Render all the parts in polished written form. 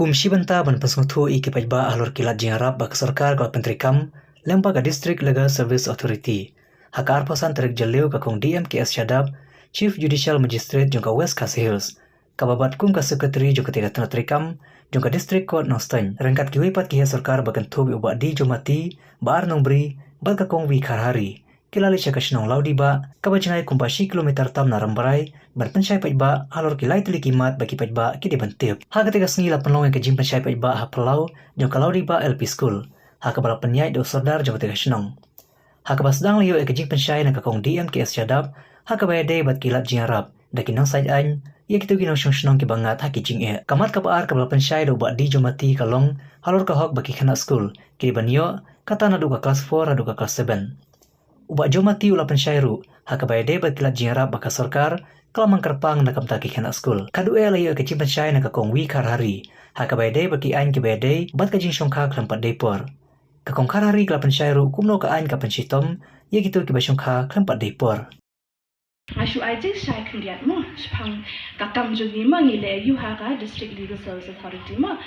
Kum Shibanta ban pasnguthu ikipaj ba ahlor kilat jingarap bak sarkar kal pentrikam lembaga District Legal Service Authority. Hakar pasan tarik jaleu kakong DMKS Shadab, Chief Judicial Magistrate jongka West Khasi Hills. Kababat kum ka sekretari jongka tiga tanah trikam jongka District Court Nostan. Rengkat kiwipat kiha sarkar bakan thubi ubak di jomati baar nongbri bal kakong wi karhari. Kilali syakashnong laudi ba kabajangai kumpashi kilometer tam narambarai ban pensyai pajba alor kilai teli kimat bagi pajba kidi bantip. Ha ketika sengila penlong yang kejim pensyai pajba ha pelau jongka laudi ba LP School. Ha kabala penyai do sordar jongka tiga shnong. Ha kabasdang liyo ekejim pensyai na kakong DMKS Shadab ha kabayade bat kilat jingarap dakinong side ain ia kitu kinong shnong kibangat ha kijing e. Kamat kabaar kabala pensyai do ba di jomati kalong halor kahok bagi kana school kidi banyo kata na duka kelas 4 ha duka kelas 7. Ubak jomati ula pensyairu, hakabayade bat kilat jingarap baka sarkar, kalamang kerpang na kamtaki kena school. Kadue layo kecim pensyai na kakong wi karhari, hakabayade baki ain kibayade bat kajing syongka kelempat depor. Kakong karhari kala pensyairu kumno ka ain ka pensyitom, ia gitu kiba syongka kelempat depor. Ashu aja saya kelihat mo, sepang kakam jogi mo ngile you haka District Legal Service Authority mo.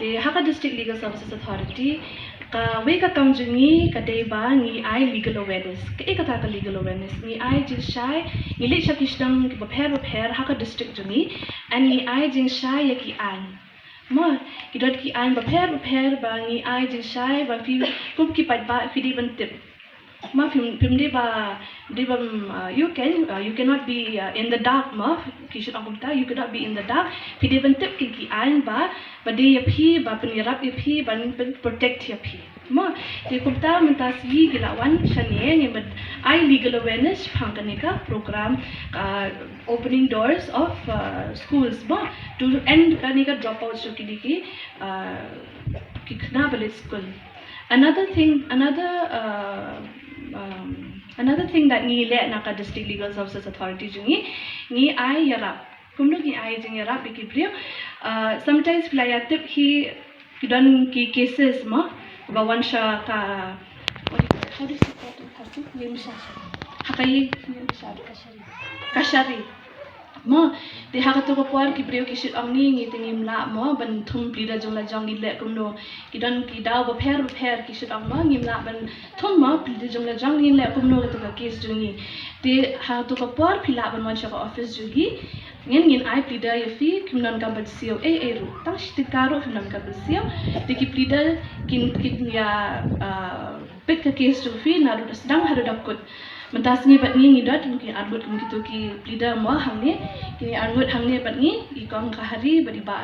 Te haka District Legal Services Authority ka we kakam jogi kadai ba ngi ai legal awareness. Ke kata ka legal awareness ngi ai jing shai ngile shakishdang ki bapher haka district jogi and ngi ai jing shai ya ki an. Mo kidot ki an bapher ba ngi ai jing shai ba fi kup ki pat ba fi di bantip. Ma film di ba you cannot be in the dark ma kisut ang kumta you cannot be in the dark pidi bentip ki an ba de yapi ba penirap yapi ban protect yapi ma di kumta mentas yi gilawan shane ni med I legal awareness phangkanika program opening doors of schools ma to end kanika dropouts ki kna bale school. Another thing that ni le naka District Legal Services Authority jungi ni ai yarap kumno ki ai jing yarap ikibrio sometimes playatip he don ki cases ma bawansha ka how do you say that limsha hakai kashari mo de hakato ko por ki breu ki shit amni ngi tingim la mo ban thum plida jong la jong ni le kumno ki don ki daw ba pher ki shit am ma ngim la ban thum ma plida jong la jong ni le kumno to ka case jungi de hakato ko por phila ban man shaka office jugi ngin ai plida ya fi kimnon ka bat sio e ru tang shtikaro kimnon ka bat sio de ki plida kin ya pek ka case ju fi na ru sedang hadu dakut mentas ni bat ni dot mungkin arbut gitu ki plida mo hamne kini arbut hamne bat ni ikong kahari badi ba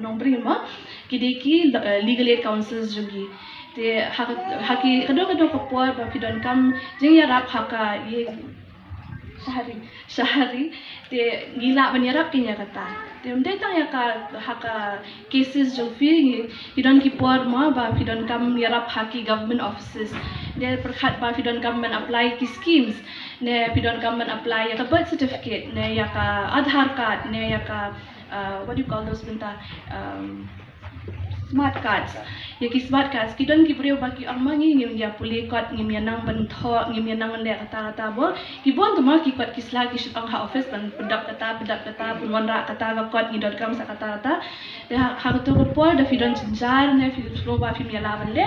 nombri mo kideki legal aid councils jugi te haki kado ko por ba pidon kam jing ya rap haka ye sehari te gila banyarap kinya kata te unde tang ya ka haka cases jo fi pidon ki por mo ba pidon kam yarap haki government offices dia perkhat ba pidon government apply ki schemes ne pidon government apply ya ka birth certificate ne ya ka Aadhaar card ne ya ka what do you call those benta smart cards ya ki smart cards kidon ki breu ba ki ammangi ngim ya puli card ngim ya nang ban tho ngim ya nang le kata bo ki bon to ma ki card ki sla ki shupang ha office ban pedak kata punwan ra kata ga card ni .com sa kata ha to ko por da fidon jar ne fi slow ba fi mi la ban le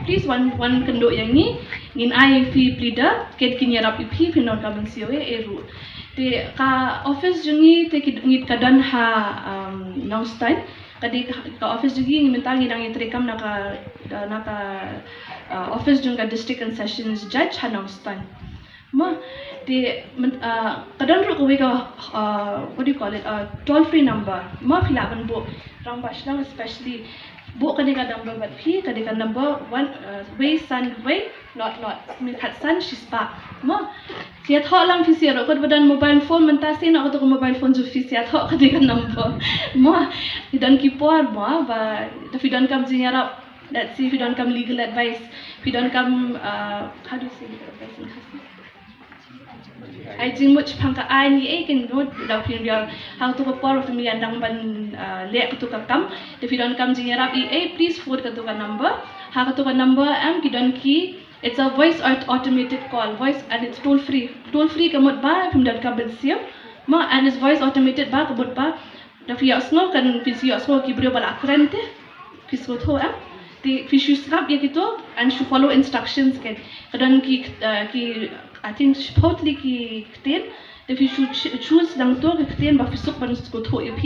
please one kendo yang ni ngin ai fi plida ket kin yarap fi non ka ban sio e ru te ka office jungi te ki ngit kadan ha now style kadi ka office jugi ngimental ngidang itrekam naka office jung ka district and sessions judge hanong stan ma de kadan ro ko ka what do you call it toll free number ma philaban bo rang bashdang especially bo kadi ka number but phi kadi ka number 1 way san way not min khatsan shispa ma sia tho lang fi sia ro ko badan mobile phone mentasi na ko mobile phone ju fi sia tho kadi ka number ma idan ki por ma ba da fi don kam jinyara let's see if you don't come legal advice if you don't come how do you say legal advice in Khasi I jing much pangka ani e ken no da fi dia how to ko por fi mi andang ban le to ka kam if you don't come jinyara please forward ka to ka number ha ka to ka number am ki don ki it's a voice automated call and it's toll free kamot ba from that ka bensia ma and it's voice automated ba kabot ba da fiasno kan fiasno ki brio bala krente fisco tho am the fishu scrap ya gitu and should follow instructions kan kadang ki I think totally ki kten the fishu choose lang to ki kten ba fisuk ban sko tho ep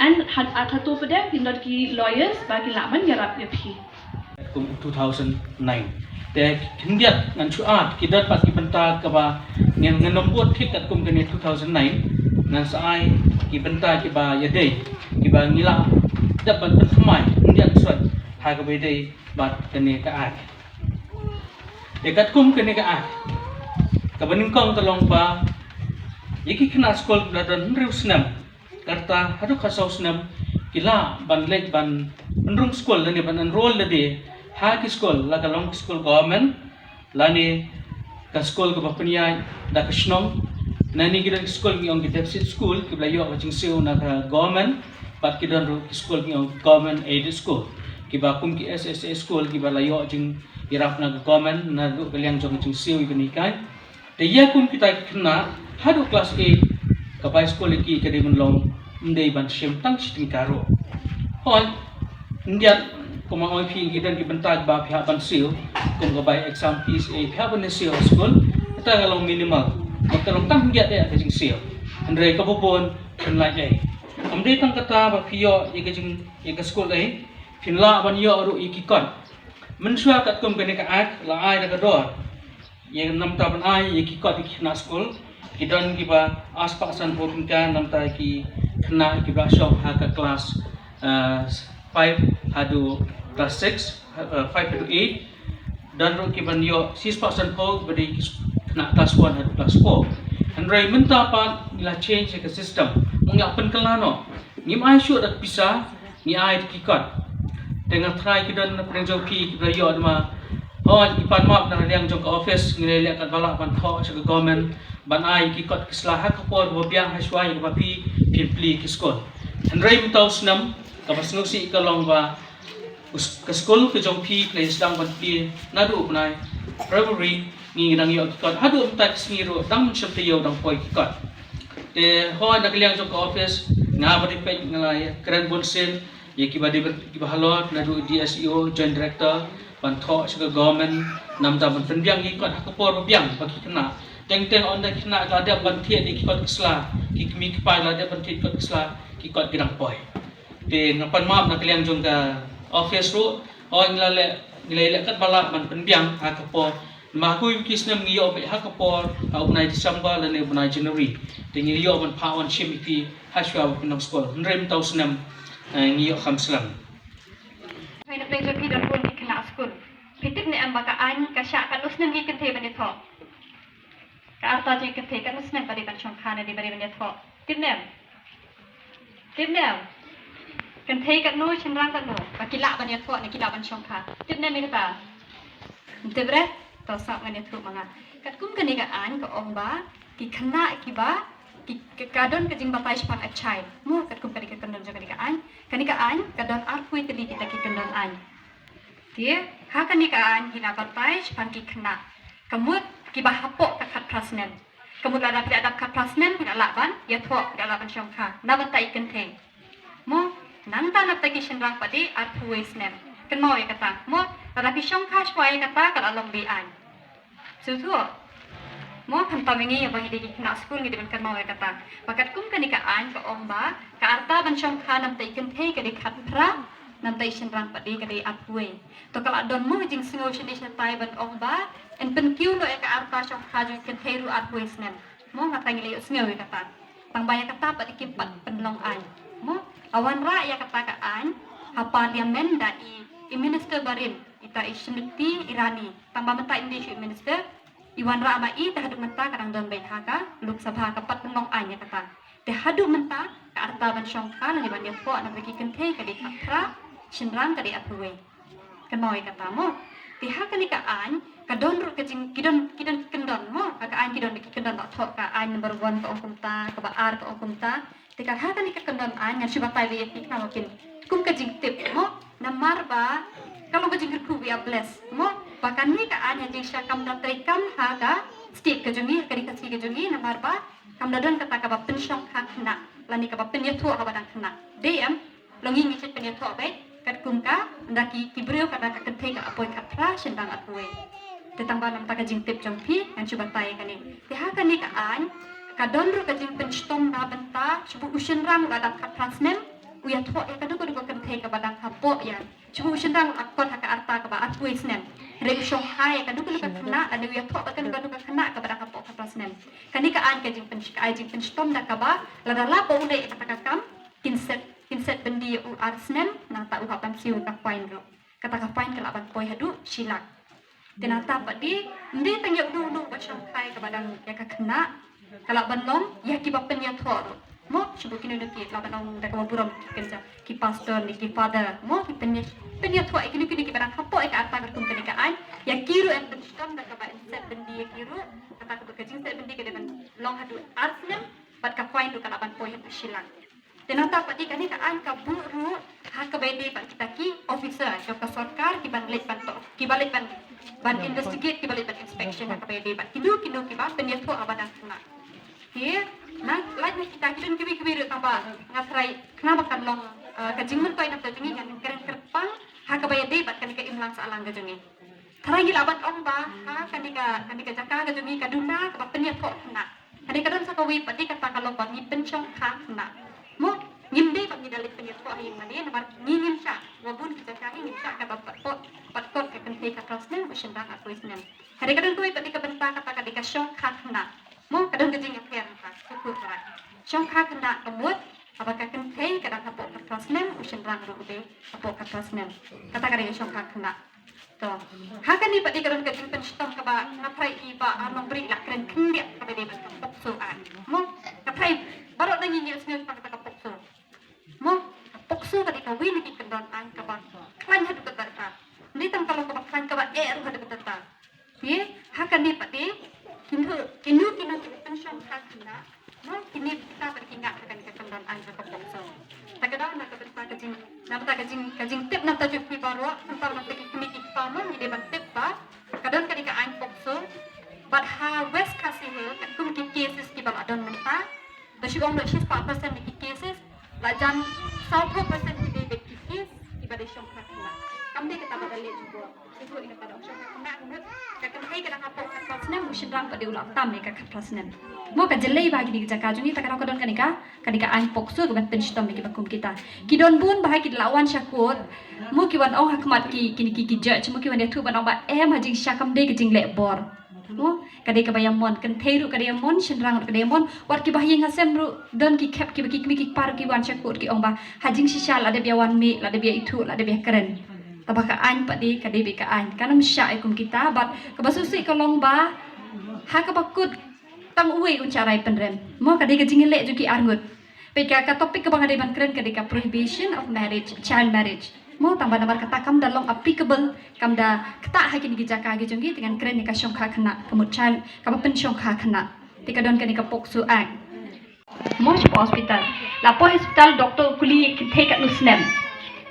and had athato for them ki not ki lawyers ba ki laman yarap ep 2009 แต่ถึงเดียดงั้นชัวร์คิดได้ปัจจุบันตากบ่าเงินนมบวชที่กัดกุมกันใน2009งั้นสายกิบันตากิบายาเดย์กิบางิลาดับบันเป็นทำไมเดียดส่วนหากไปได้บัดกันในกะอาเด็กกัดกุมกันในกะอากับบันนึงกองตะลองบ่ายิ่งขนาดสกอลบลาดันริวสนัมการตาฮัตุข้าสาวสนัมกิลาบันเล็กบันรุ่งสกอลแล้วเนี่ยบันอันโรลเลยเดย์hak sekolah, laga long sekolah government, lani ke sekolah ke bapaknya dah kesnong, nani kita sekolah yang kita deficit school, kita yo macam sih nak government, pat kita ru sekolah yang government aided school, kita kum ki SSA school, kita layo macam irap nak government, nak ru kalian macam sih ikan ikan, dia kum kita kena hadu kelas A, kapai sekolah ki kita menlong, mendai ban sim tang siting karo, hon, dia kuma oi phi gidan ki bantag ba phya ban sil kum ga bai exam fees e phya ban sil school ta ga long minimal makalong tamgia de ka jing sil andre ka bobon kan lai ai amde tang kata ba phio e ka jing e ka school ai phin la ban yo ru i ki kon men swa kat kum ka ne ka ak la ai da ka dor ye nam ta ban ai ye ki kot ki na school kidan ki ba aspasan bobin kan nam ta ki kena ki ba shop ha ka class 5 hadu class 6 5 hadu 8 dan ro kiban yo 6% ho badi kena class 1 hadu class 4 and rai menta pa nila change ke system mungya pen kelano ngim ai sure dat bisa ni ai kikot dengan try kidan preng jong pi kibra yo ma on ipan map na riang jong office ngile kat bala ban tho sa government ban ai kikot kislaha kapor bo biang haswai ba pi pli ki skol and rai mtaw snam kapas nusi kalong ba ke school ke jong pi play sedang ban pi nadu upnai February ni dang yo kikot hadu tak smiro dang syempre yo dang poi kikot te ho na kaliang jong office nga ba di pe ngalay kran bonsen ye ki ba di ba halot nadu DSEO joint director ban tho sa government nam ta ban pendiang kikot hakapor biang bagi kena teng on da kena la da ban thie di kikot kisla ki mi ki pa la da ban thie kikot kisla kikot gidang poi te ngapan map na kaliang jong ka office ro o ngilale kat bala man penbiang ha kapo ma ku kisnem ngiyo be ha kapo ka unai December le unai January te ngiyo man pawan chimiki haswa pinong school rem tausnam ngiyo khamslam hai na pejo ki dan pun di kena school pitip ne amba ka an ka sha ka usnem gi kenthe bane tho ka arta ji kenthe ka usnem bari ban chong khana di bari bane tho tipnem kan thei kat no chenrang kat no ka kila ban ya tho ne kila ban chong kha tipnem me kata tibre to sa ban ya tho manga kat kum kan ka an ka omba ki khana ki ba ki kadon ka jing bapai spang achai mo kat kum kan ka kandon jaga ka an kadon arpui teli kita ki kandon an dia ha kan ka an hina bapai spang ki khana kamut ki ba hapok ka khat prasnen kamut ada kat prasnen hina laban ya tho da laban chong kha na ban tai kan thei mo nang ta na tagi shenrang padi arpui snem kan mo ya kata mo ada ki chong kha swai kata ka along bi an su mo kan tamingi ya bagi di kena school ngi dengan kan mau kata bakat kum kan ka an ka omba ka arta ban chong kha nam tai kan thei ka di khat pra nam tai shenrang padi ka di apui to kala don mo jing singo shidi tai ban omba en pen kiu no ka arta chong kha ju kan thei ru apui snem mo ngata ngi le sngo kata pang baya kata padi kimpat penlong an mo awan ra ya kata ka an ha parliament da i minister barin ita ishniti irani tamba mata Indonesia minister Iwan ra ma I tahadu menta kadang don bain haka luk sabha kapat penong anya kata te hadu menta ka arta ban syong ka ni ban dia po na bagi kenthe ka di khatra shinrang ka di apwe kan moi kata mo te ha ka ni ka an ka don ru ka jing kidon kendon mo ka an kidon ki kendon tak thok ka an number 1 ka ongkum ta ka ba ar ka ongkum ta te ka ha ka ni ka kendon an ngan siba tai we ki ka makin kum ka jing tip mo namar ba kalau bajing ku ya bless mo bahkan ni ka anya jing syakam da trikam haga stik ke jungi ka dikasi ke jungi namar ba kam dadon kata ka ba pensyong hak na lani ka penyetua ka badang kena DM longi ngi chet penyetua baik kat kumka ndaki kibrio kada ka kenthe ka apoi ka pra sendang atwe tetang banam ta ka jing tip jongpi yang cuba tai kani ti ha kani ka an ka donru ka jing penstom na benta cubu usin rang badang ka transnem uya thok ya kadu kadu kenthe ka badang ka po ya cubu usin rang akon ha ka arta ka ba atwe snem re shong hai kadu kadu ka kena ada uya thok kadu kadu ka kena ka badang ka po ka transnem kani ka an ka jing penstom da ka ba la la po unde ka ta kam kinset bendi u arsnem na ta u hapan siu ka pain ro kata ka pain kala ban poi hadu silak tinata padi ndi tangya du ba shang kai ka badang ya ka kena kala ban long ya ki bapen ya thor mo chubu kinu ki la ban ong da ka buram kenja ki pastor ni ki father mo ki penya thor ikini ki badang hapo ka ata ka tum ka an ya kiru en kam da ka ba set bendi ya kiru kata ka jing set bendi ka ban long hadu arsnem bat ka pain du kala ban poi hadu silak Tenata pati kani ka an ka buru ha ka bende ban kita ki officer jo ka sarkar ki ban let ban to ki balik ban investigate ki balik ban inspection ha ka bende ban kinu ki ban penyetho abadang kena here na laj na kita kidun ki ru tamba ngatrai kenapa kan long ka jingmen koi na to jingi kan keren kerpang ha ka bende ban kani ka imlang sa alang ga jingi tharangi laban ong ba ha kani ka jaka ga jingi ka duna ka penyetho kena kani ka don sa ka wi pati kata kalau ban ni penchong kha kena mo ngimde pag nidalit penyetho ay mani namar ngingim siya wabun kita kahi ngim siya ka pat kot ka kenthe ka trasnen mo sindang at wisnen hari kadon ko pati ka benta kata ka dikasyon kakna mo kadon gajing affair ka sukur para syong kakna kamut apakah kenthe ka dang hapo ka trasnen mo sindang rude hapo ka trasnen kata ka syong kakna to hakan ni pati kadon gajing penstom ka ba ngaprai iba anong bring la kren kindia ka bede ba pokso an mo kaprai baru na nyinyi usnyo pa ka pokso mo pokso ka dikaw wini ki kendon an ka ba klan hadu ka ta ni tang kalong ka ba klan ka ba hadu ka ta ye hakan ni pati kinu pension ka kina mo kini kita berkinga akan ka kendon an ka pokso tagadaw na ka ba ka jing tip na ta ju pi baro tantar na ki kini ki pa mo ni de ban tip ba kadon ka dika an pokso but ha west kasihel ka kum ki cases ki ba adon menta Bersyukur untuk 4% di cases, lajan 100% di cases di pada syong kena. Kami kita berdalil juga. Itu ini pada syong kena. Kakak hai kena apa kertasnya musyrang pada ulang tam ni kakak kertasnya. Mau kajelai bagi di jaka juni tak kadang kanika an pokso dengan penstom di bakum kita. Kidon bun bahagi lawan syakut. Mau kiwan ong hakmat ki judge. Mau kiwan dia tu ban ong ba hajing syakam de kejing lebor. Oh, kadai kabayamon kan theiru kadayamon shenrang kadayamon wat ki bahing hasem ru don ki kep ki par ki wan chakut ki ongba hajing sishal ada biawan mi ada bia itu ada bia keren tabaka an padi kadai bi ka an kanam sya ikum kita bat kabasusi kolong ba ha ka bakut tang uwe uncarai penrem mo kadai ka jingile ju ki arngut peka ka topik ka bangadai ban keren kadai ka prohibition of marriage child marriage mo tambah nambar kata kam dalong applicable kam da kata hakin gi jaka gi jonggi dengan keren ni ka syong kha khana kemudian ka pen syong kha khana tika don kani ka poksu act mo hospital la hospital doktor kuli thei kat nusnem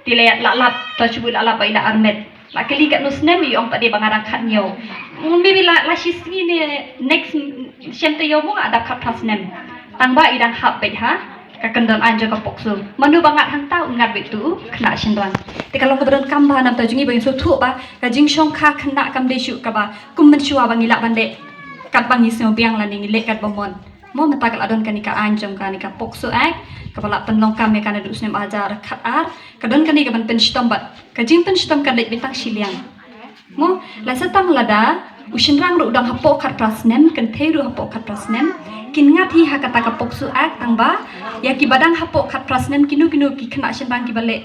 tilayat lalap to chubu lalap ila armet la kali kat nusnem yong pade bangarang khat nyo maybe la shisni ni next shemte yomo ada khat pasnem tangba idang hab bet ha kakendon anja ka pokso manu bangat hang tau ngat betu kena sendon te kalau kedon kamba nam ta jungi bang so thu ba ka jing shong kha kena kam de shu ka ba kum men shua bang ila bande kat bang isno biang la ning le kat bomon mo mata kal adon kanika anjom kanika pokso ak kepala penlong kami kana dus nem ajar khat ar kadon kanika ban pen stom bat ka jing pen stom kan le bintang siliang mo la satang lada ushinrang ru udang hapo khat prasnem kan theiru hapo khat prasnem kin ngati ha kata ka poksu ak tangba ya ki badang hapo khat prasnem kinu ki kena shenrang ki bale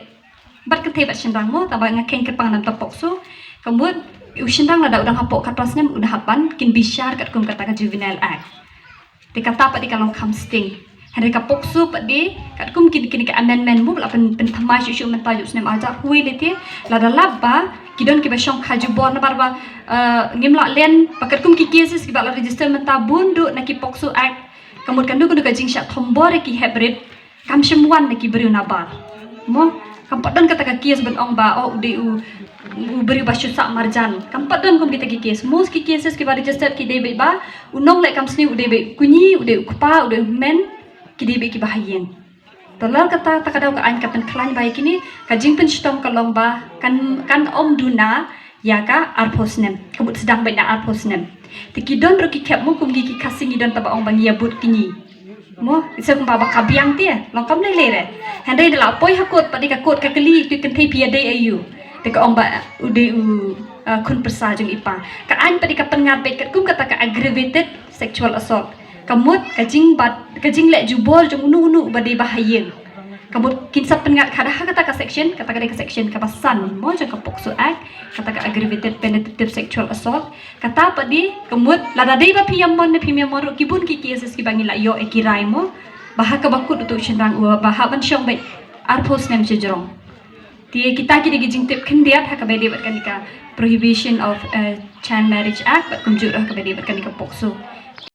bat ka thei bat shenrang mo taba ngakeng ke pang nam ta poksu kemud ushinrang lada udang hapo khat prasnem udah hapan kin bisyar kat kum kata ka juvenile act dikata pa di kalong kamsting hari ka poksu pa di kat kum kin ka amendment mo la pen thamai shu men ta yus nem aja hui lete lada labba kidon ki basong khaju bor na barba ngimla len pakat kum ki cases ki bala register menta bundu na ki poksu act kamut kandu kudu ka jingsha thombore ki hybrid kam semwan na ki beriu na bar mo kam padon kata ka case ben ong ba o ude u beri basyu sak marjan kam padon kum kita ki case most ki cases ki ba register ki debe ba unong le kam sni ude be kunyi ude kupa ude men ki debe ki bahayen Tolong kata takadau ka an ka pen klan baik ini kajing pen stom ka lomba kan om duna ya ka arposnem kebut sedang benda arposnem tikidon ro ki kep mu kum gi kasing idon taba ong bang ya but kini mo isa kum baba kabiang tia longkam le lere handai de la poi hakot padi ka kot ka keli tu kan thei pia dei ayu te ka ong ba ude u kun persa jung ipa ka an padi ka pengat bet kum kata ka aggravated sexual assault kamut kajing le jubol jung unu badai bahayeng kamut kinsap pengat kada kata ka section kata ka section ka basan mo jang ka pokso act kata ka aggravated penetrative sexual assault kata padi kamut lada dei ba piyamon kibun ki cases ki bangila yo ekirai mo bahak ka bakut utu chinrang bahak ban syong bet arpos nem chejrong ti kita ki de jing tip khendiat ha ka bede bat kanika prohibition of child marriage act bat kumjur ha ka bede bat kanika pokso